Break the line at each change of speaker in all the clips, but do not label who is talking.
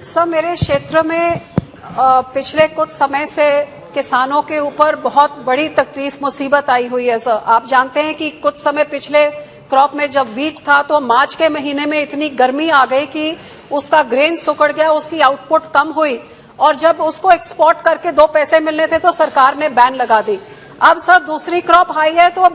Sir, मेरे क्षेत्र में पिछले कुछ समय से किसानों के ऊपर बहुत बड़ी तकलीफ मुसीबत आई हुई है। सर, आप जानते हैं कि कुछ समय पिछले क्रॉप में जब वीट था तो मार्च के महीने में इतनी गर्मी आ गई कि उसका ग्रेन सुकड़ गया, उसकी आउटपुट कम हुई और जब उसको एक्सपोर्ट करके 2 पैसे मिलने थे तो सरकार ने बैन लगा दी। अब सर दूसरी क्रॉप आई है तो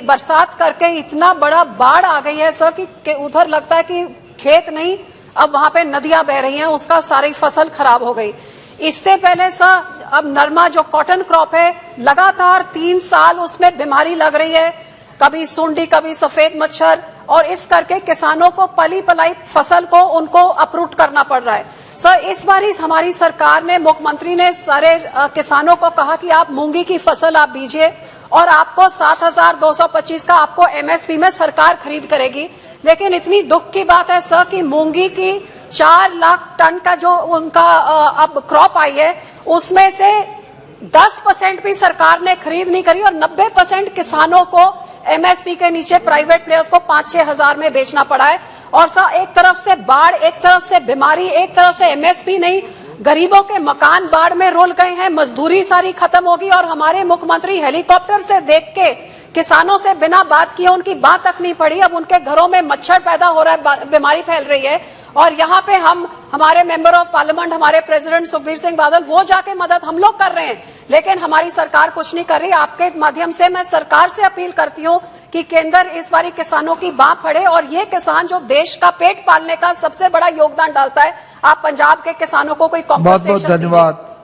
बरसात करके इतना बड़ा बाढ़ आ गई है सर कि उधर लगता है कि खेत नहीं, अब वहां पे नदियां बह रही हैं, उसका सारी फसल खराब हो गई। इससे पहले सर अब नरमा जो कॉटन क्रॉप है, लगातार 3 साल उसमें बीमारी लग रही है, कभी सुंडी कभी सफेद मच्छर, और इस करके किसानों को पली पलाई फसल को उनको अप्रूट करना पड़ रहा है। सर इस बार हमारी सरकार ने, मुख्यमंत्री ने सारे किसानों को कहा कि आप मूंगी की फसल आप बीजिए और आपको 7,225 का आपको एमएसपी में सरकार खरीद करेगी। लेकिन इतनी दुख की बात है सर कि मूंगी की 4 लाख टन का जो उनका अब क्रॉप आई है उसमें से 10% भी सरकार ने खरीद नहीं करी और 90% किसानों को एमएसपी के नीचे प्राइवेट प्लेयर्स को 5-6 हजार में बेचना पड़ा है। और सर एक तरफ से बाढ़, एक तरफ से बीमारी, एक तरफ से एमएसपी नहीं, गरीबों के मकान बाढ़ में रुल गए हैं, मजदूरी सारी खत्म होगी और हमारे मुख्यमंत्री हेलीकॉप्टर से देख के किसानों से बिना बात किए, उनकी बात तक नहीं पड़ी, अब उनके घरों में मच्छर पैदा हो रहा है, बीमारी फैल रही है। और यहाँ पे हमारे मेंबर ऑफ पार्लियामेंट, हमारे प्रेसिडेंट सुखबीर सिंह बादल, वो जाके मदद हम लोग कर रहे हैं, लेकिन हमारी सरकार कुछ नहीं कर रही। आपके माध्यम से मैं सरकार से अपील करती हूँ कि केंद्र इस बारी किसानों की बांह फड़े और ये किसान जो देश का पेट पालने का सबसे बड़ा योगदान डालता है, आप पंजाब के किसानों को कोई कॉम्पेंसेशन दीजिए।
बहुत बहुत धन्यवाद।